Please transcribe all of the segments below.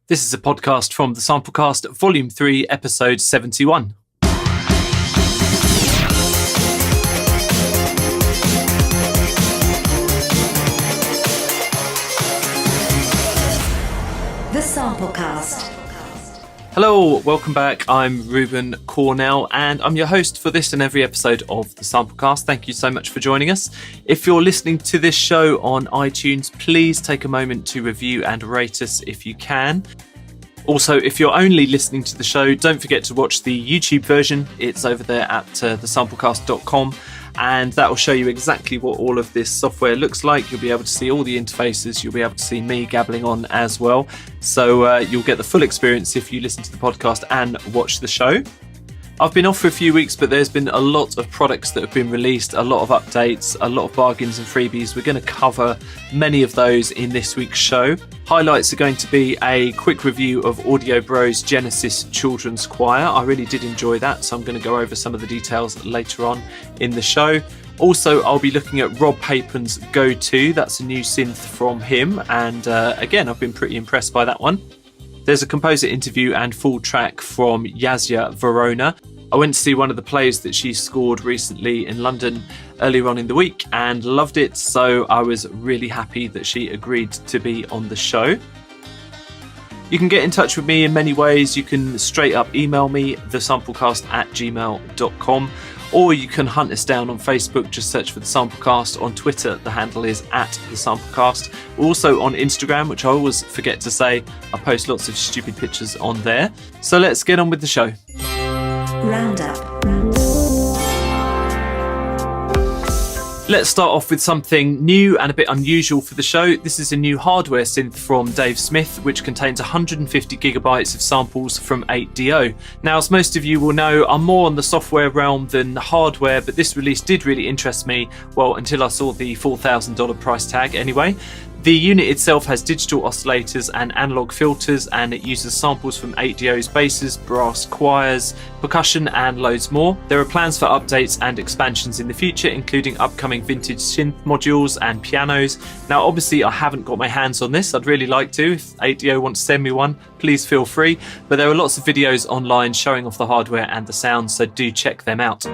This is a podcast from the Samplecast, Volume 3, Episode 71. The Samplecast. Hello, welcome back. I'm Ruben Cornell, and I'm your host for this and every episode of the Samplecast. Thank you so much for joining us. If you're listening to this show on iTunes, please take a moment to review and rate us if you can. Also, if you're only listening to the show, don't forget to watch the YouTube version. It's over there at thesamplecast.com, and that will show you exactly what all of this software looks like. You'll be able to see all the interfaces. You'll be able to see me gabbling on as well. So you'll get the full experience if you listen to the podcast and watch the show. I've been off for a few weeks, but there's been a lot of products that have been released, a lot of updates, a lot of bargains and freebies. We're going to cover many of those in this week's show. Highlights are going to be a quick review of Audiobro's Genesis Children's Choir. I really did enjoy that, so I'm going to go over some of the details later on in the show. Also, I'll be looking at Rob Papen's Go2. That's a new synth from him, and again, I've been pretty impressed by that one. There's a composer interview and full track from Yaiza, Varona. I went to see one of the plays that she scored recently in London earlier on in the week and loved it, so I was really happy that she agreed to be on the show. You can get in touch with me in many ways. You can straight up email me, thesamplecast@gmail.com, or you can hunt us down on Facebook. Just search for The Samplecast. On Twitter, the handle is @TheSamplecast. Also on Instagram, which I always forget to say, I post lots of stupid pictures on there. So let's get on with the show. Roundup. Let's start off with something new and a bit unusual for the show. This is a new hardware synth from Dave Smith, which contains 150 gigabytes of samples from 8DO. Now, as most of you will know, I'm more on the software realm than the hardware, but this release did really interest me, well, until I saw the $4,000 price tag anyway. The unit itself has digital oscillators and analog filters, and it uses samples from 8DO's basses, brass, choirs, percussion, and loads more. There are plans for updates and expansions in the future, including upcoming vintage synth modules and pianos. Now, obviously, I haven't got my hands on this. I'd really like to. If 8DO wants to send me one, please feel free. But there are lots of videos online showing off the hardware and the sound, so do check them out.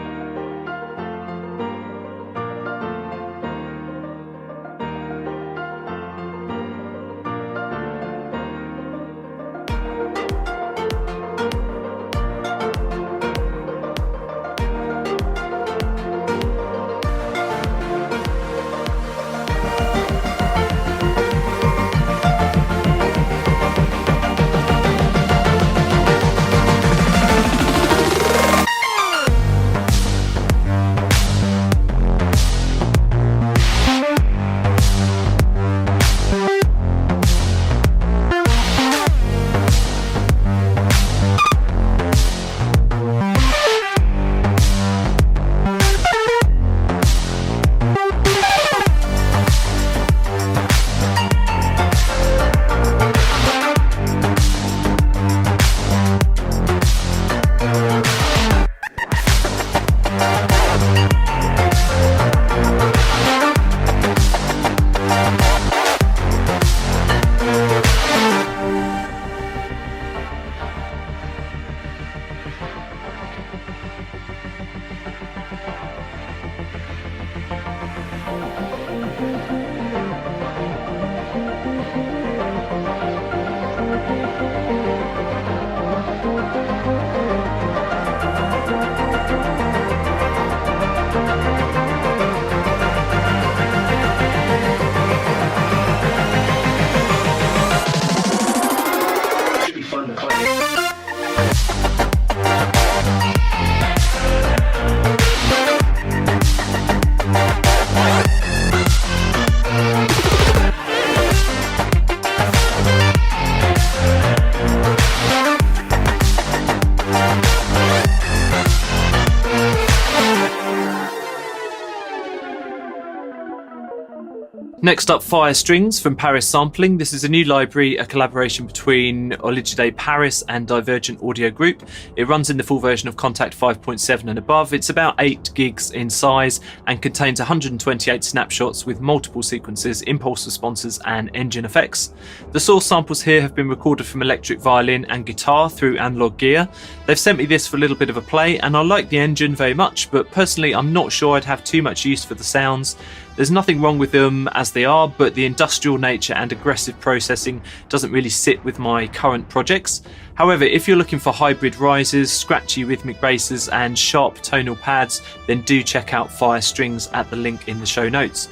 Next up, Fire Strings from Paris Sampling. This is a new library, a collaboration between Oligide Paris and Divergent Audio Group. It runs in the full version of Contact 5.7 and above. It's about 8 gigs in size and contains 128 snapshots with multiple sequences, impulse responses and engine effects. The source samples here have been recorded from electric violin and guitar through analog gear. They've sent me this for a little bit of a play, and I like the engine very much, but personally I'm not sure I'd have too much use for the sounds. There's nothing wrong with them as they are, but the industrial nature and aggressive processing doesn't really sit with my current projects. However, if you're looking for hybrid rises, scratchy rhythmic basses and sharp tonal pads, then do check out Fire Strings at the link in the show notes.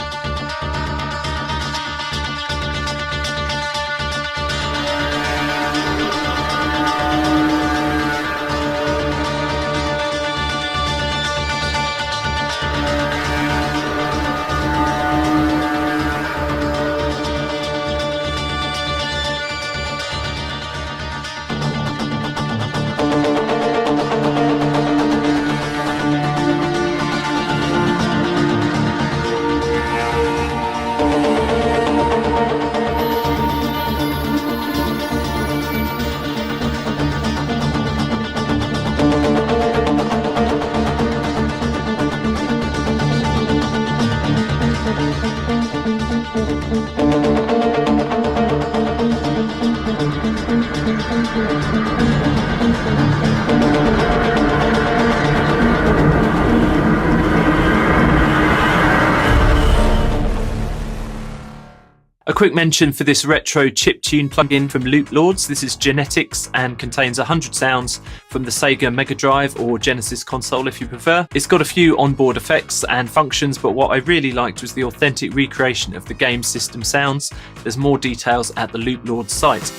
A quick mention for this retro chiptune plugin from LoopLords. This is GenetiX and contains 100 sounds from the Sega Mega Drive or Genesis console if you prefer. It's got a few onboard effects and functions, but what I really liked was the authentic recreation of the game system sounds. There's more details at the LoopLords site.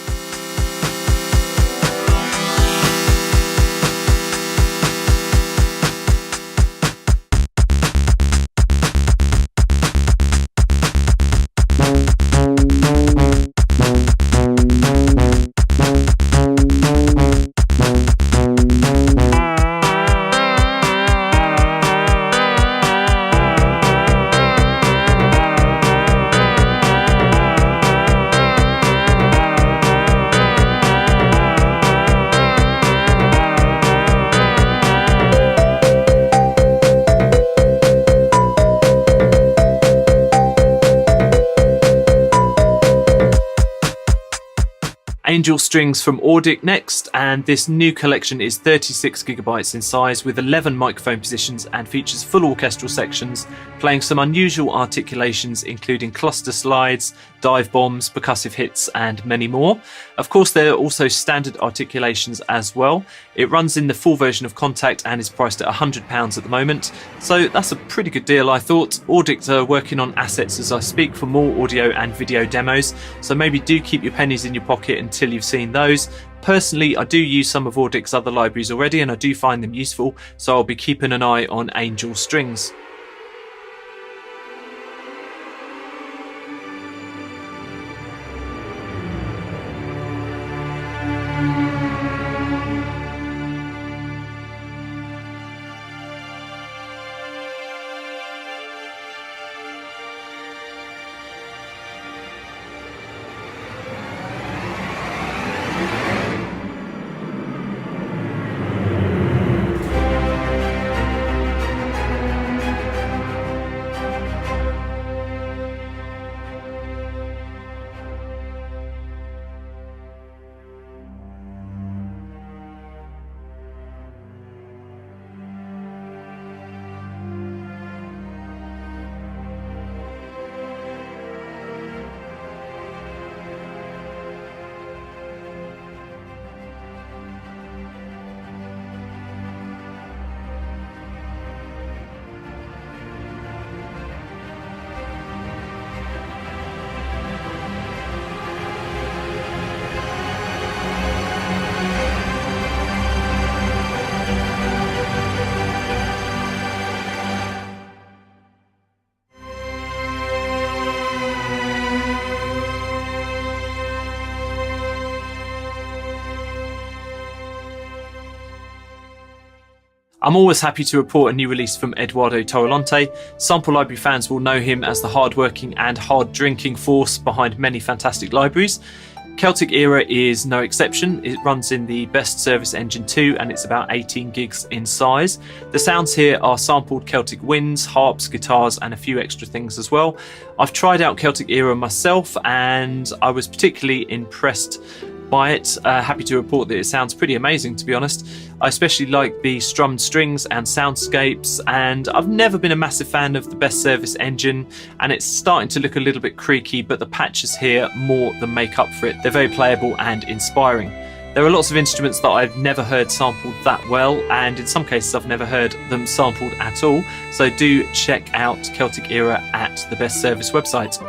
Angel Strings from Auddict next, and this new collection is 36GB in size with 11 microphone positions and features full orchestral sections, playing some unusual articulations including cluster slides, dive bombs, percussive hits and many more. Of course, there are also standard articulations as well. It runs in the full version of Contact and is priced at £100 at the moment, so that's a pretty good deal I thought. Auddict are working on assets as I speak for more audio and video demos, so maybe do keep your pennies in your pocket until you've seen those. Personally, I do use some of Audict's other libraries already and I do find them useful, so I'll be keeping an eye on Angel Strings. I'm always happy to report a new release from Eduardo Tarilonte. Sample library fans will know him as the hard-working and hard-drinking force behind many fantastic libraries. Celtic Era is no exception. It runs in the Best Service Engine 2 and it's about 18 gigs in size. The sounds here are sampled Celtic winds, harps, guitars and a few extra things as well. I've tried out Celtic Era myself and I was particularly impressed by it. Happy to report that it sounds pretty amazing, to be honest. I especially like the strummed strings and soundscapes, and I've never been a massive fan of the Best Service Engine, and it's starting to look a little bit creaky, but the patches here more than make up for it. They're very playable and inspiring. There are lots of instruments that I've never heard sampled that well, and in some cases I've never heard them sampled at all, so do check out Celtic Era at the Best Service website.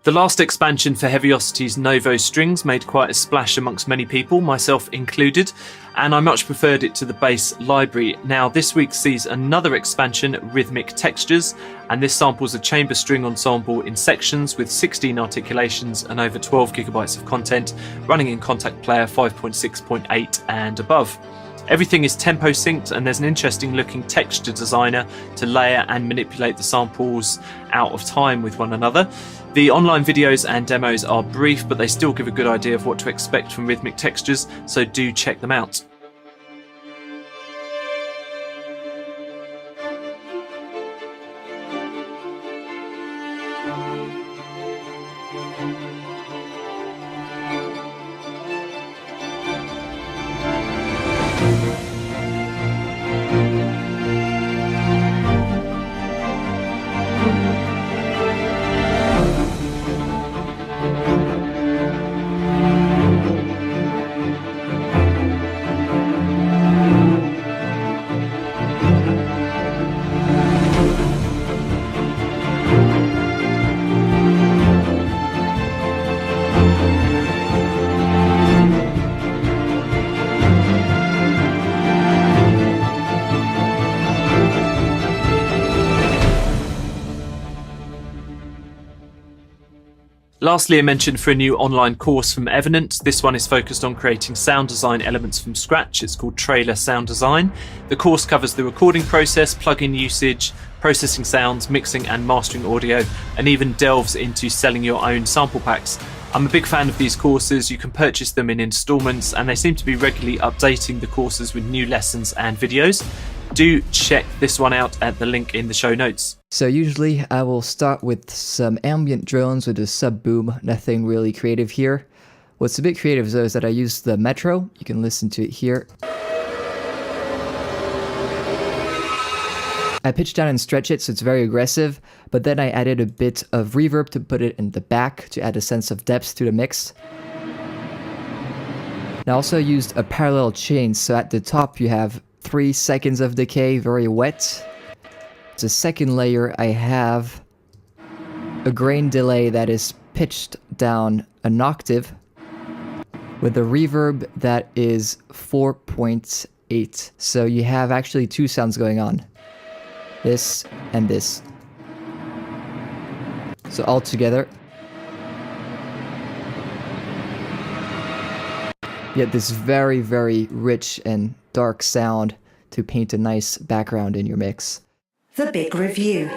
The last expansion for Heavyocity's NOVO strings made quite a splash amongst many people, myself included, and I much preferred it to the base library. Now this week sees another expansion, Rhythmic Textures, and this samples a chamber string ensemble in sections with 16 articulations and over 12 gigabytes of content, running in Contact Player 5.6.8 and above. Everything is tempo synced and there's an interesting looking texture designer to layer and manipulate the samples out of time with one another. The online videos and demos are brief, but they still give a good idea of what to expect from Rhythmic Textures, so do check them out. Lastly, a mention for a new online course from Evenant. This one is focused on creating sound design elements from scratch. It's called Trailer Sound Design. The course covers the recording process, plugin usage, processing sounds, mixing and mastering audio, and even delves into selling your own sample packs. I'm a big fan of these courses. You can purchase them in installments, and they seem to be regularly updating the courses with new lessons and videos. Do check this one out at the link in the show notes. So usually I will start with some ambient drones with a sub boom, nothing really creative here. What's a bit creative though is that I use the Metro. You can listen to it here. I pitch down and stretch it so it's very aggressive, but then I added a bit of reverb to put it in the back to add a sense of depth to the mix. And I also used a parallel chain, so at the top you have 3 seconds of decay, very wet. The second layer I have a grain delay that is pitched down an octave with a reverb that is 4.8. So you have actually 2 sounds going on. This and this. So all together. You get this very, very rich and dark sound to paint a nice background in your mix. The Big Review.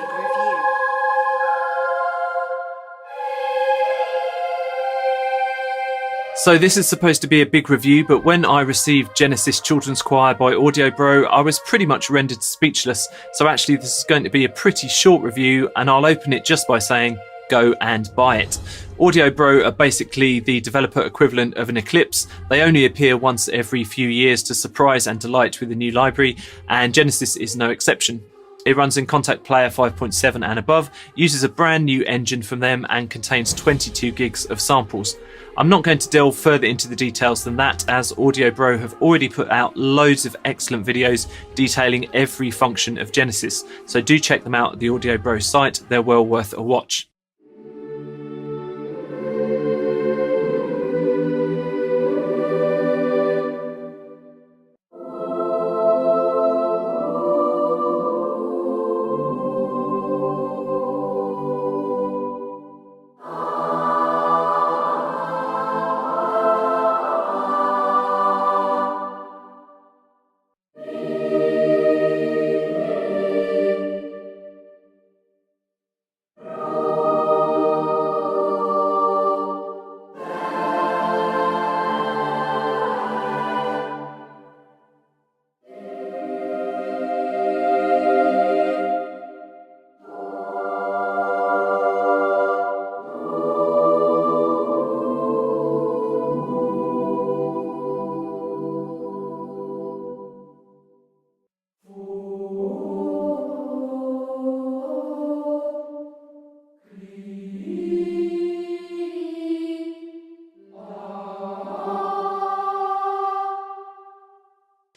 So this is supposed to be a big review, but when I received Genesis Children's Choir by Audiobro, I was pretty much rendered speechless. So actually this is going to be a pretty short review, and I'll open it just by saying, go and buy it. Audiobro are basically the developer equivalent of an Eclipse. They only appear once every few years to surprise and delight with a new library, and Genesis is no exception. It runs in Contact Player 5.7 and above, uses a brand new engine from them, and contains 22 gigs of samples. I'm not going to delve further into the details than that, as Audiobro have already put out loads of excellent videos detailing every function of Genesis, so do check them out at the Audiobro site, they're well worth a watch.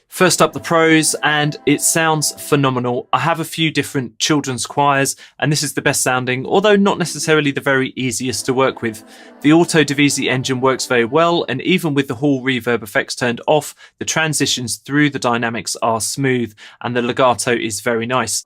First up, the pros, and it sounds phenomenal. I have a few different children's choirs, and this is the best sounding, although not necessarily the very easiest to work with. The Auto Divisi engine works very well, and even with the hall reverb effects turned off, the transitions through the dynamics are smooth, and the legato is very nice.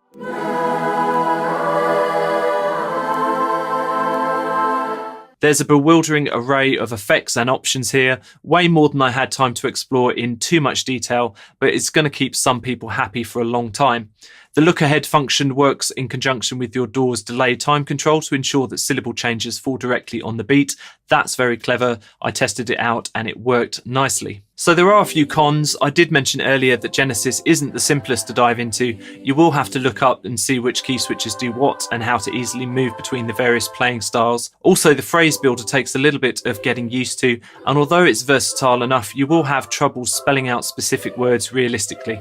There's a bewildering array of effects and options here, way more than I had time to explore in too much detail, but it's going to keep some people happy for a long time. The look ahead function works in conjunction with your DAW's delay time control to ensure that syllable changes fall directly on the beat. That's very clever. I tested it out and it worked nicely. So there are a few cons. I did mention earlier that Genesis isn't the simplest to dive into. You will have to look up and see which key switches do what and how to easily move between the various playing styles. Also, the phrase builder takes a little bit of getting used to, and although it's versatile enough, you will have trouble spelling out specific words realistically.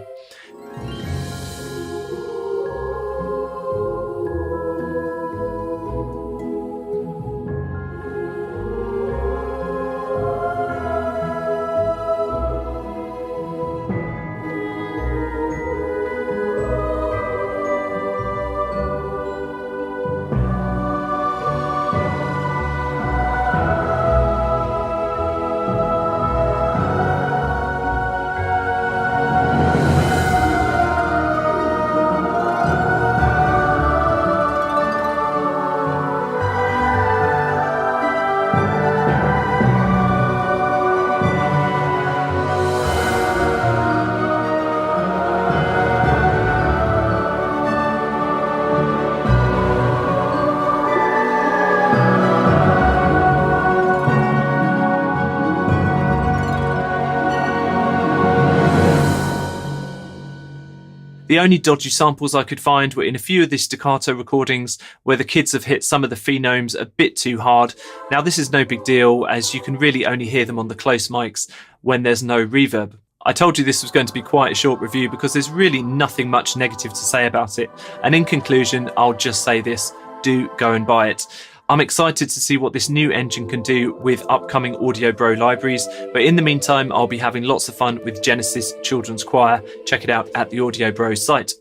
The only dodgy samples I could find were in a few of the staccato recordings where the kids have hit some of the phenomes a bit too hard. Now this is no big deal, as you can really only hear them on the close mics when there's no reverb. I told you this was going to be quite a short review because there's really nothing much negative to say about it. And in conclusion, I'll just say this, do go and buy it. I'm excited to see what this new engine can do with upcoming Audiobro libraries, but in the meantime, I'll be having lots of fun with Genesis Children's Choir. Check it out at the Audiobro site.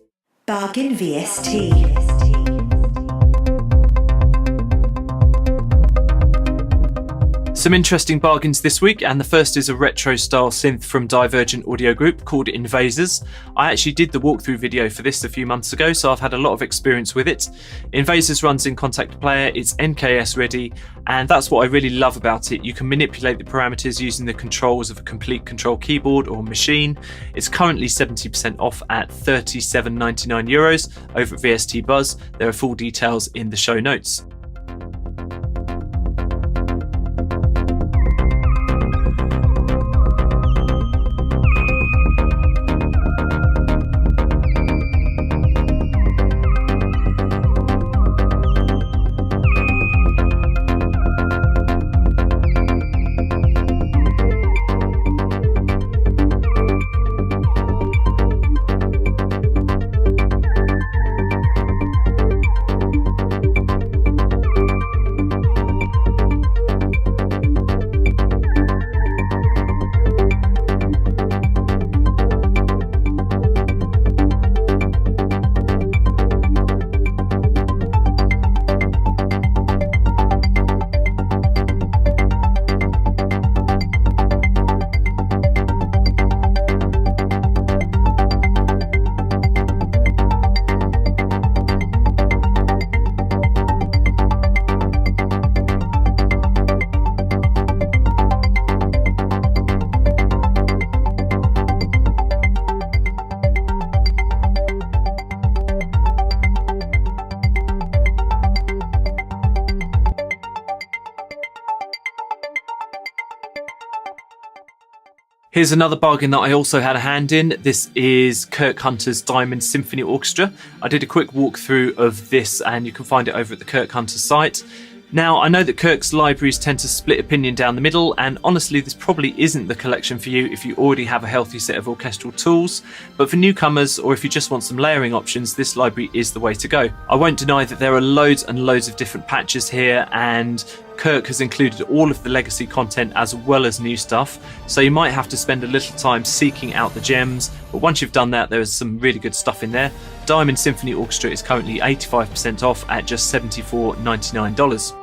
Bargain VST. Some interesting bargains this week, and the first is a retro style synth from Divergent Audio Group called Invasors. I actually did the walkthrough video for this a few months ago, so I've had a lot of experience with it. Invasors runs in Contact Player, it's NKS ready, and that's what I really love about it. You can manipulate the parameters using the controls of a complete control keyboard or machine. It's currently 70% off at €37.99 over at VST Buzz. There are full details in the show notes. Here's another bargain that I also had a hand in. This is Kirk Hunter's Diamond Symphony Orchestra. I did a quick walkthrough of this and you can find it over at the Kirk Hunter site. Now, I know that Kirk's libraries tend to split opinion down the middle, and honestly this probably isn't the collection for you if you already have a healthy set of orchestral tools, but for newcomers or if you just want some layering options, this library is the way to go. I won't deny that there are loads and loads of different patches here, and Kirk has included all of the legacy content as well as new stuff, so you might have to spend a little time seeking out the gems, but once you've done that, there is some really good stuff in there. Diamond Symphony Orchestra is currently 85% off at just $74.99.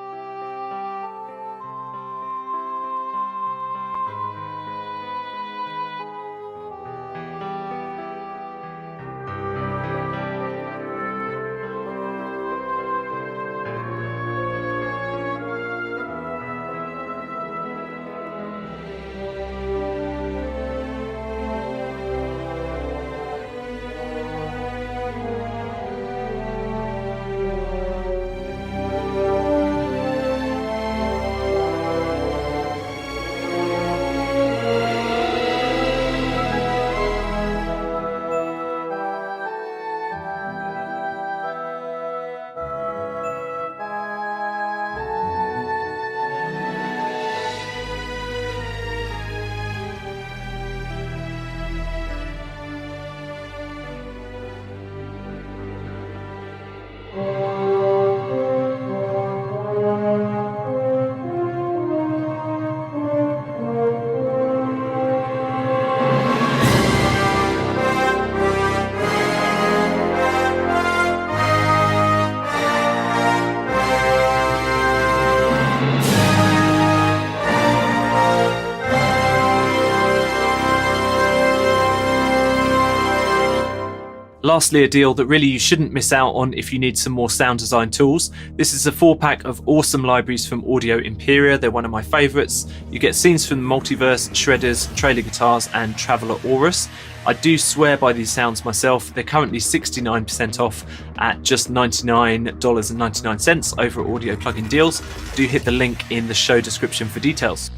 Lastly, a deal that really you shouldn't miss out on if you need some more sound design tools. This is a 4-pack of awesome libraries from Audio Imperia. They're one of my favourites. You get scenes from the Multiverse, Shredders, Trailer Guitars and Traveller Aurus. I do swear by these sounds myself. They're currently 69% off at just $99.99 over at Audio Plugin Deals. Do hit the link in the show description for details.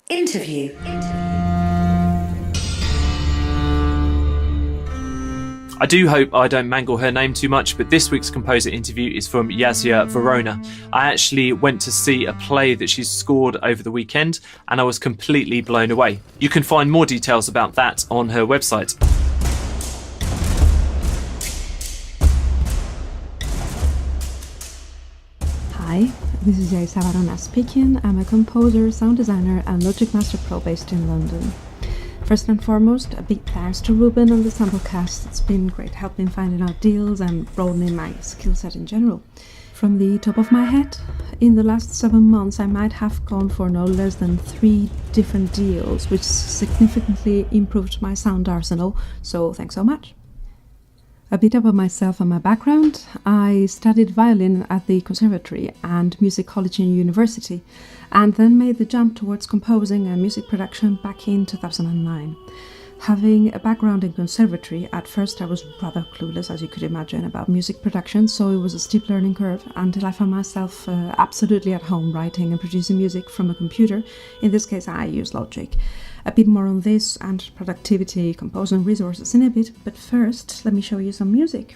Interview. I do hope I don't mangle her name too much, but this week's composer interview is from Yaiza Varona. I actually went to see a play that she's scored over the weekend, and I was completely blown away. You can find more details about that on her website. Hi, this is Yaiza Varona speaking. I'm a composer, sound designer and Logic Master Pro based in London. First and foremost, a big thanks to Ruben on the Samplecast. It's been great helping finding out deals and broadening my skill set in general. From the top of my head, in the last 7 months I might have gone for no less than 3 different deals, which significantly improved my sound arsenal, so thanks so much. A bit about myself and my background. I studied violin at the Conservatory and Music College in University, and then made the jump towards composing and music production back in 2009. Having a background in conservatory, at first I was rather clueless, as you could imagine, about music production, so it was a steep learning curve until I found myself absolutely at home writing and producing music from a computer. In this case I use Logic. A bit more on this and productivity, composing resources in a bit, but first let me show you some music.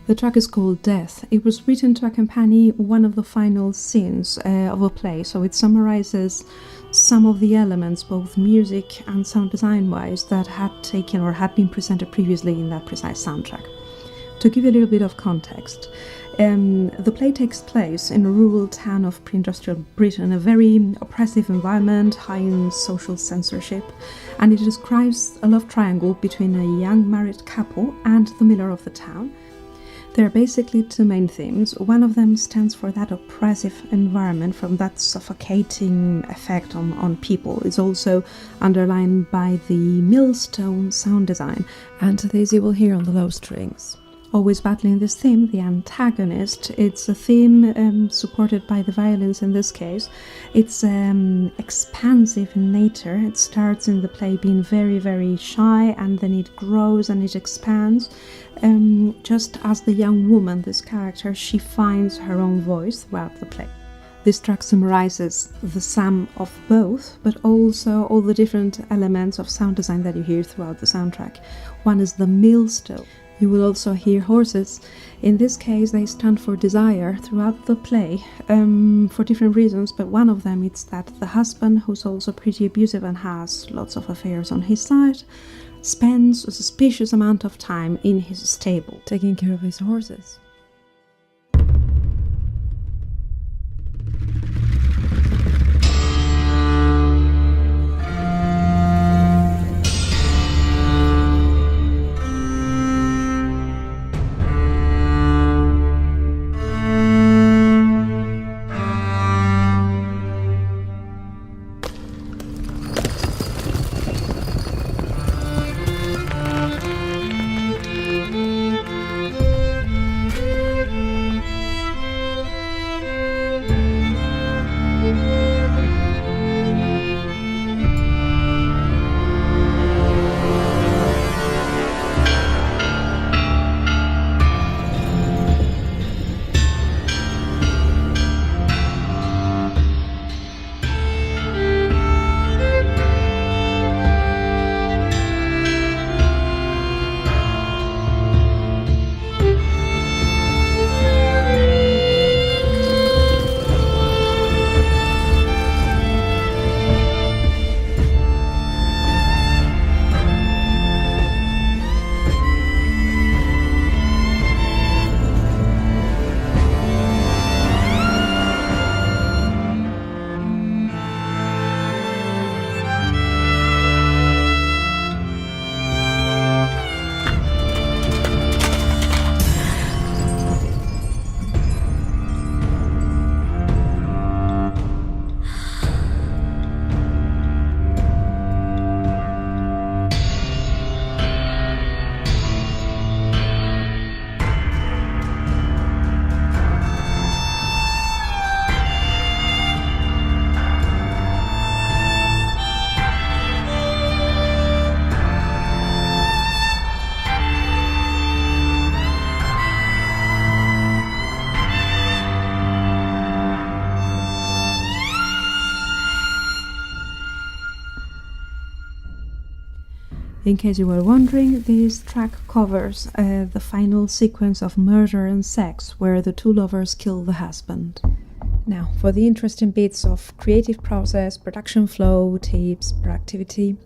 The track is called Death. It was written to accompany one of the final scenes of a play, so it summarizes some of the elements, both music and sound design-wise, that had taken or had been presented previously in that precise soundtrack. To give you a little bit of context, the play takes place in a rural town of pre-industrial Britain, a very oppressive environment, high in social censorship, and it describes a love triangle between a young married couple and the miller of the town. There are basically two main themes. One of them stands for that oppressive environment, from that suffocating effect on people. It's also underlined by the millstone sound design, and this you will hear on the low strings. Always battling this theme, the antagonist. It's a theme supported by the violins in this case. It's expansive in nature. It starts in the play being very, very shy, and then it grows and it expands. Just as the young woman, this character, she finds her own voice throughout the play. This track summarizes the sum of both, but also all the different elements of sound design that you hear throughout the soundtrack. One is the millstone. You will also hear horses. In this case, they stand for desire throughout the play, for different reasons, but one of them is that the husband, who's also pretty abusive and has lots of affairs on his side, spends a suspicious amount of time in his stable, taking care of his horses. In case you were wondering, this track covers the final sequence of murder and sex, where the two lovers kill the husband. Now, for the interesting bits of creative process, production flow, tips, productivity,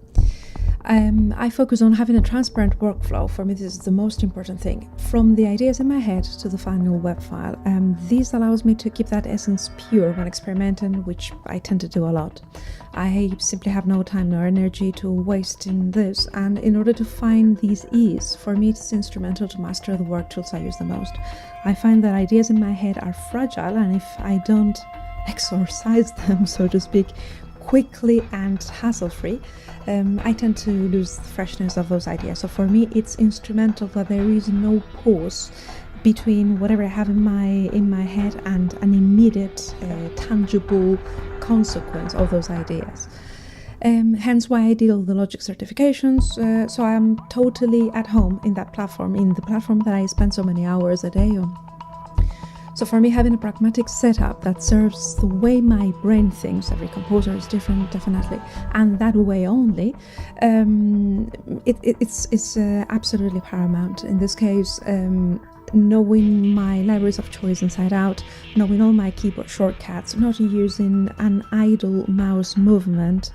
I focus on having a transparent workflow. For me, this is the most important thing. From the ideas in my head to the final web file. This allows me to keep that essence pure when experimenting, which I tend to do a lot. I simply have no time nor energy to waste in this, and in order to find these ease, for me it's instrumental to master the work tools I use the most. I find that ideas in my head are fragile, and if I don't exorcise them, so to speak, quickly and hassle-free, I tend to lose the freshness of those ideas. So for me, it's instrumental that there is no pause between whatever I have in my head and an immediate, tangible consequence of those ideas. Hence why I did all the Logic certifications, so I'm totally at home in that platform, in the platform that I spend so many hours a day on. So for me, having a pragmatic setup that serves the way my brain thinks, every composer is different, definitely, and that way only, it's absolutely paramount. In this case, knowing my libraries of choice inside out, knowing all my keyboard shortcuts, not using an idle mouse movement.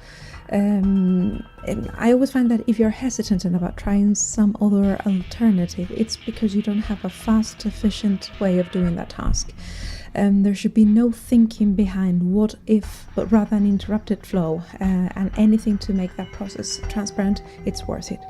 And I always find that if you're hesitant about trying some other alternative, it's because you don't have a fast, efficient way of doing that task. There should be no thinking behind what if, but rather an interrupted flow, and anything to make that process transparent, it's worth it.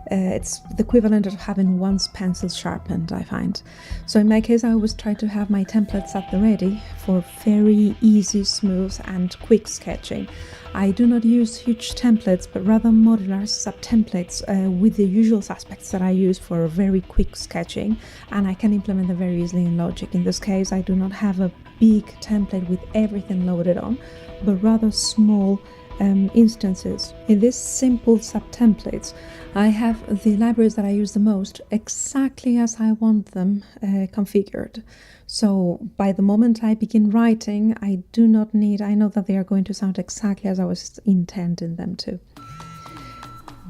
It's the equivalent of having one's pencil sharpened, I find. So in my case, I always try to have my templates at the ready for very easy, smooth and quick sketching. I do not use huge templates, but rather modular sub-templates with the usual aspects that I use for very quick sketching, and I can implement them very easily in Logic. In this case, I do not have a big template with everything loaded on, but rather small instances. In these simple sub-templates, I have the libraries that I use the most exactly as I want them configured. So by the moment I begin writing, I know that they are going to sound exactly as I was intending them to.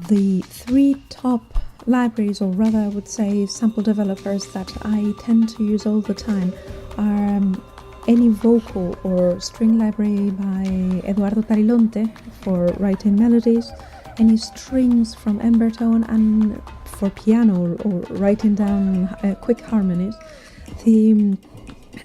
The three top libraries, or rather I would say sample developers, that I tend to use all the time are any vocal or string library by Eduardo Tarilonte for writing melodies, any strings from Embertone and for piano or writing down quick harmonies, the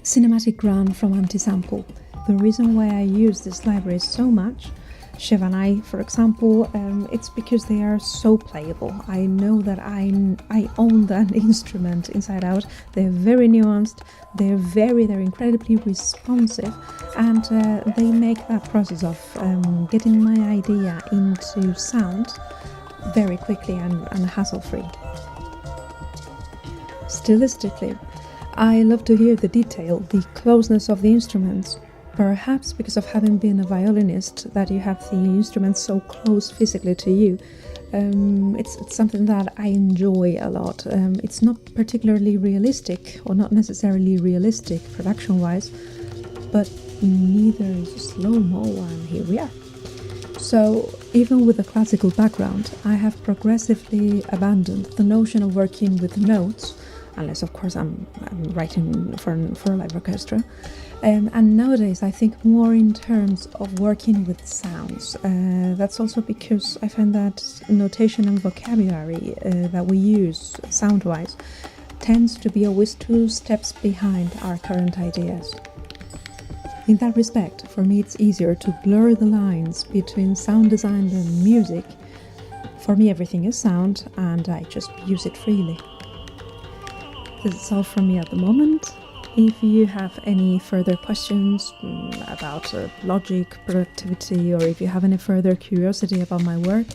cinematic ground from Antisample. The reason why I use this library so much, Chevanai, for example, it's because they are so playable. I know that I own that instrument inside out. They're very nuanced, they're incredibly responsive, and they make that process of getting my idea into sound very quickly and hassle-free. Stilistically, I love to hear the detail, the closeness of the instruments. Perhaps because of having been a violinist, that you have the instruments so close physically to you. It's something that I enjoy a lot. It's not particularly realistic, or not necessarily realistic production-wise, but neither is slow-mo, and here we are. So, even with a classical background, I have progressively abandoned the notion of working with notes, unless of course I'm writing for a live orchestra. And nowadays I think more in terms of working with sounds. That's also because I find that notation and vocabulary that we use sound-wise tends to be always 2 steps behind our current ideas. In that respect, for me it's easier to blur the lines between sound design and music. For me everything is sound and I just use it freely. This is all from me at the moment. If you have any further questions about Logic, productivity, or if you have any further curiosity about my work,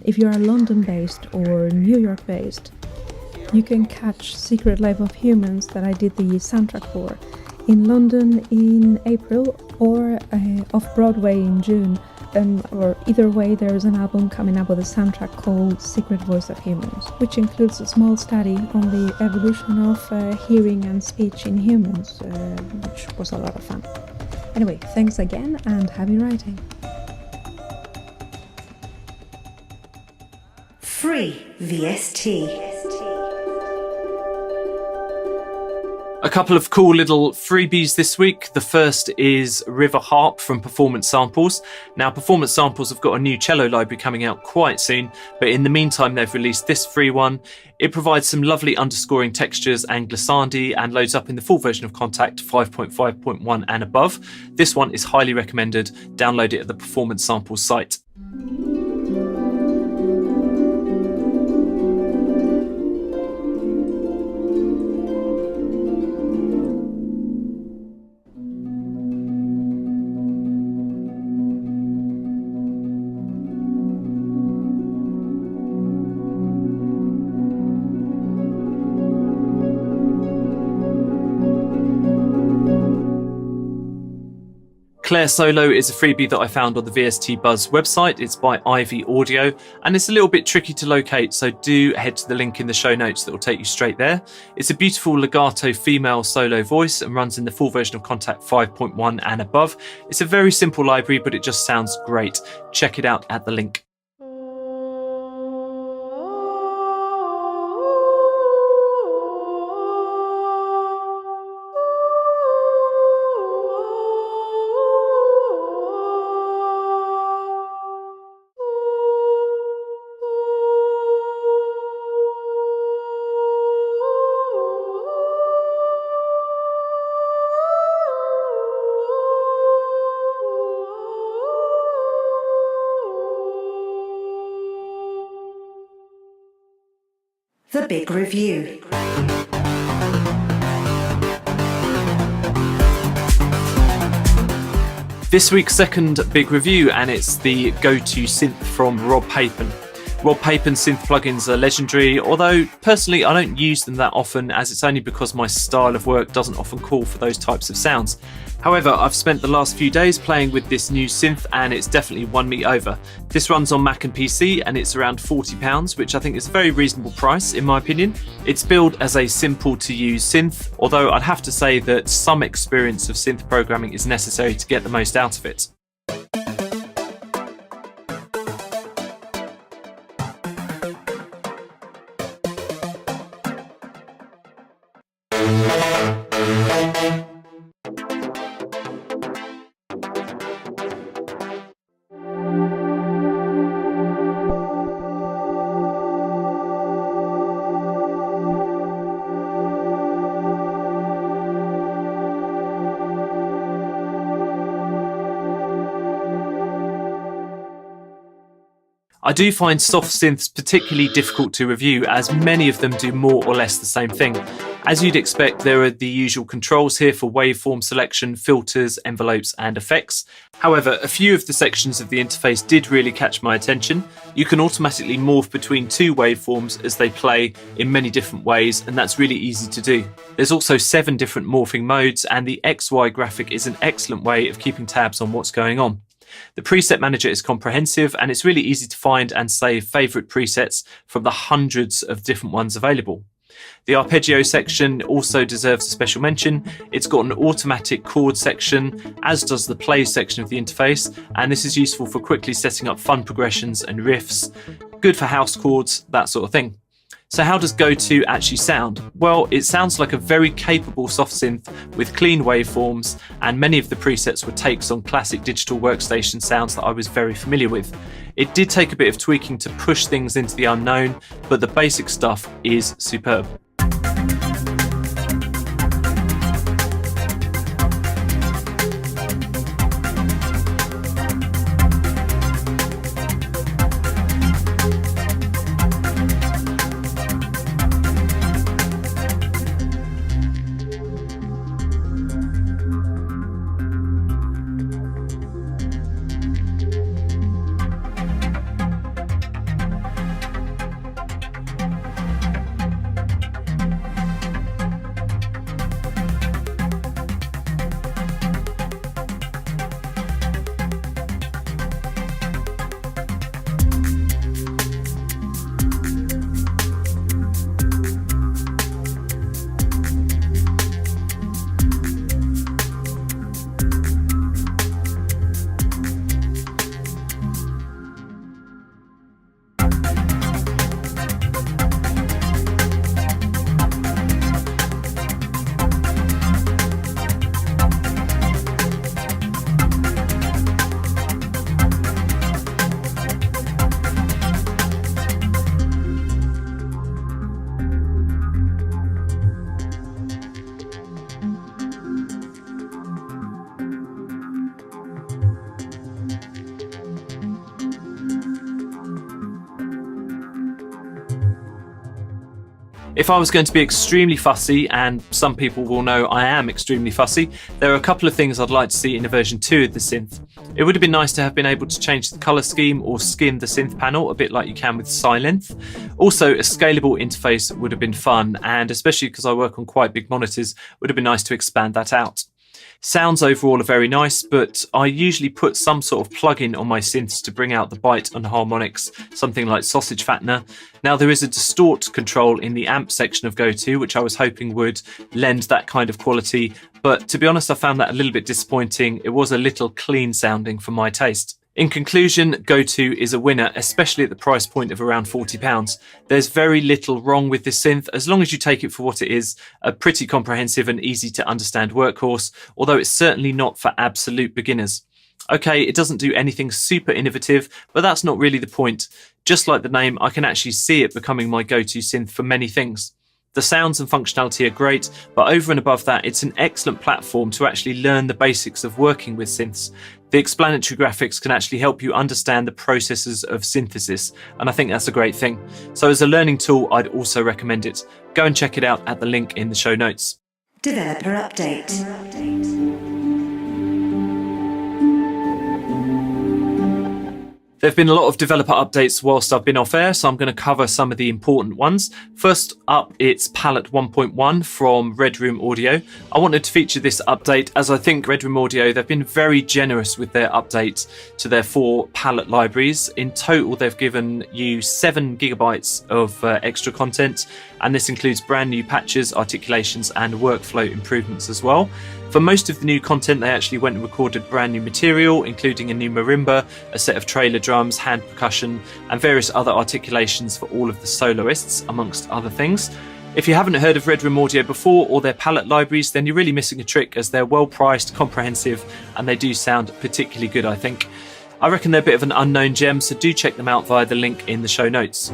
if you are London-based or New York-based, you can catch Secret Life of Humans that I did the soundtrack for in London in April or off-Broadway in June. Or either way, there is an album coming up with a soundtrack called Secret Voice of Humans, which includes a small study on the evolution of hearing and speech in humans, which was a lot of fun. Anyway, thanks again and happy writing. Free VST. A couple of cool little freebies this week. The first is River Harp from Performance Samples. Now, Performance Samples have got a new cello library coming out quite soon, but in the meantime, they've released this free one. It provides some lovely underscoring textures and glissandi and loads up in the full version of Contact 5.5.1 and above. This one is highly recommended. Download it at the Performance Samples site. Clare Solo is a freebie that I found on the VST Buzz website. It's by Ivy Audio, and it's a little bit tricky to locate, so do head to the link in the show notes that will take you straight there. It's a beautiful legato female solo voice and runs in the full version of Contact 5.1 and above. It's a very simple library, but it just sounds great. Check it out at the link. The Big Review. This week's second big review, and it's the Go2 Synth from Rob Papen. Rob Papen's synth plugins are legendary, although personally I don't use them that often, as it's only because my style of work doesn't often call for those types of sounds. However, I've spent the last few days playing with this new synth and it's definitely won me over. This runs on Mac and PC and it's around £40, which I think is a very reasonable price in my opinion. It's billed as a simple to use synth, although I'd have to say that some experience of synth programming is necessary to get the most out of it. I do find soft synths particularly difficult to review, as many of them do more or less the same thing. As you'd expect, there are the usual controls here for waveform selection, filters, envelopes and effects. However, a few of the sections of the interface did really catch my attention. You can automatically morph between two waveforms as they play in many different ways, and that's really easy to do. There's also 7 different morphing modes, and the XY graphic is an excellent way of keeping tabs on what's going on. The preset manager is comprehensive and it's really easy to find and save favourite presets from the hundreds of different ones available. The arpeggio section also deserves a special mention. It's got an automatic chord section, as does the play section of the interface, and this is useful for quickly setting up fun progressions and riffs, good for house chords, that sort of thing. So how does Go2 actually sound? Well, it sounds like a very capable soft synth with clean waveforms, and many of the presets were takes on classic digital workstation sounds that I was very familiar with. It did take a bit of tweaking to push things into the unknown, but the basic stuff is superb. If I was going to be extremely fussy, and some people will know I am extremely fussy, there are a couple of things I'd like to see in a version 2 of the synth. It would have been nice to have been able to change the colour scheme or skin the synth panel a bit like you can with Silent. Also, a scalable interface would have been fun, and especially because I work on quite big monitors, would have been nice to expand that out. Sounds overall are very nice, but I usually put some sort of plugin on my synths to bring out the bite and harmonics, something like Sausage Fattener. Now there is a distort control in the amp section of Go2, which I was hoping would lend that kind of quality, but to be honest I found that a little bit disappointing. It was a little clean sounding for my taste. In conclusion, Go2 is a winner, especially at the price point of around £40. There's very little wrong with this synth, as long as you take it for what it is, a pretty comprehensive and easy to understand workhorse, although it's certainly not for absolute beginners. Okay, it doesn't do anything super innovative, but that's not really the point. Just like the name, I can actually see it becoming my go-to synth for many things. The sounds and functionality are great, but over and above that, it's an excellent platform to actually learn the basics of working with synths. The explanatory graphics can actually help you understand the processes of synthesis, and I think that's a great thing. So as a learning tool, I'd also recommend it. Go and check it out at the link in the show notes. Developer update. There have been a lot of developer updates whilst I've been off air, so I'm going to cover some of the important ones. First up, it's Palette 1.1 from Red Room Audio. I wanted to feature this update as I think Red Room Audio, they've been very generous with their update to their 4 palette libraries. In total, they've given you 7 gigabytes of extra content, and this includes brand new patches, articulations, and workflow improvements as well. For most of the new content, they actually went and recorded brand new material, including a new marimba, a set of trailer drums, hand percussion, and various other articulations for all of the soloists, amongst other things. If you haven't heard of Red Room Audio before or their palette libraries, then you're really missing a trick, as they're well priced, comprehensive, and they do sound particularly good, I think. I reckon they're a bit of an unknown gem, so do check them out via the link in the show notes.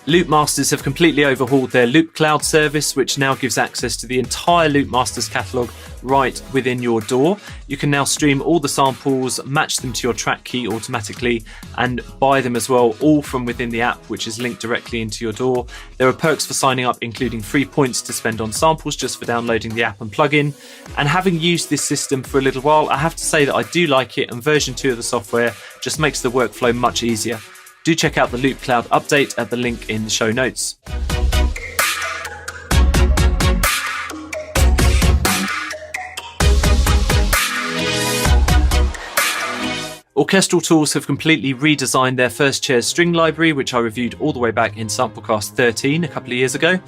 Loopmasters have completely overhauled their Loopcloud service, which now gives access to the entire Loopmasters catalogue right within your DAW. You can now stream all the samples, match them to your track key automatically, and buy them as well, all from within the app, which is linked directly into your DAW. There are perks for signing up, including free points to spend on samples just for downloading the app and plugin. And having used this system for a little while, I have to say that I do like it, and version 2 of the software just makes the workflow much easier. Do check out the Loopcloud update at the link in the show notes. Orchestral Tools have completely redesigned their First Chair string library, which I reviewed all the way back in Samplecast 13 a couple of years ago.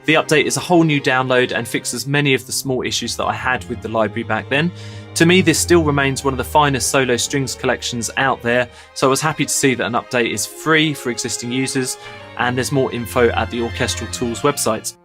The update is a whole new download and fixes many of the small issues that I had with the library back then. To me, this still remains one of the finest solo strings collections out there, so I was happy to see that an update is free for existing users, and there's more info at the Orchestral Tools website.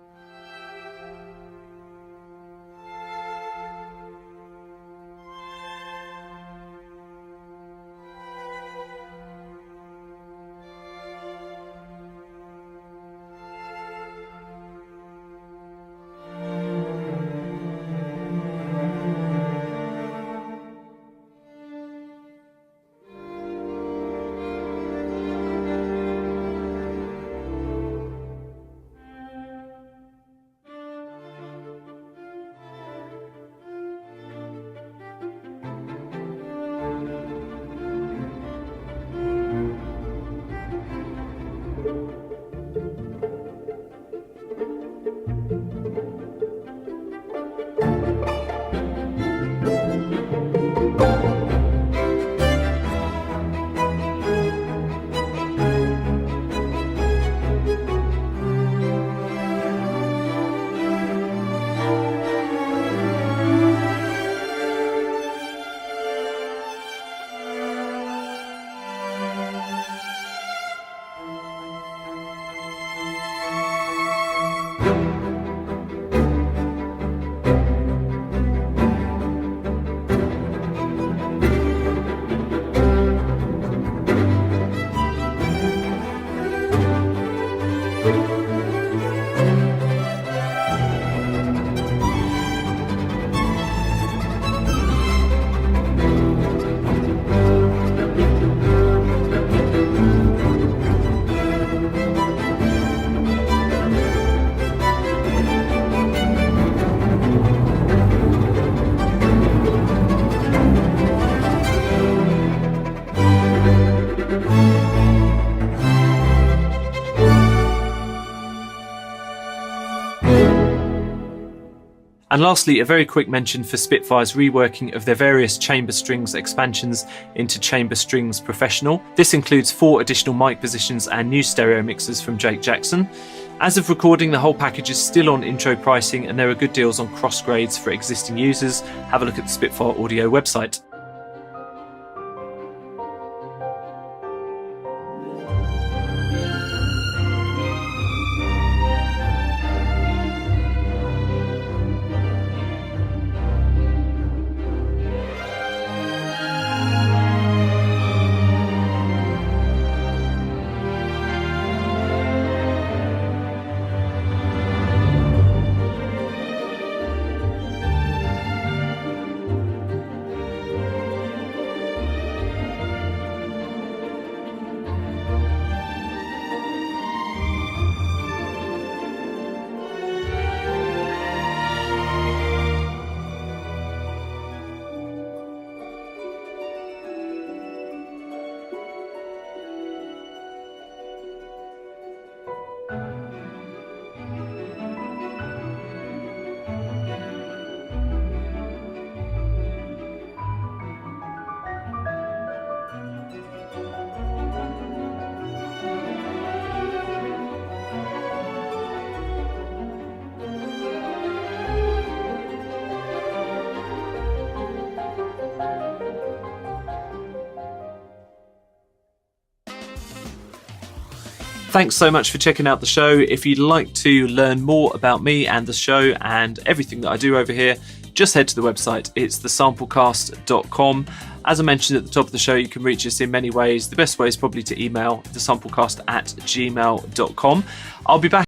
And lastly, a very quick mention for Spitfire's reworking of their various chamber strings expansions into Chamber Strings Professional. This includes 4 additional mic positions and new stereo mixers from Jake Jackson. As of recording, the whole package is still on intro pricing and there are good deals on cross grades for existing users. Have a look at the Spitfire Audio website. Thanks so much for checking out the show. If you'd like to learn more about me and the show and everything that I do over here, just head to the website. It's thesamplecast.com. As I mentioned at the top of the show, you can reach us in many ways. The best way is probably to email thesamplecast@gmail.com. I'll be back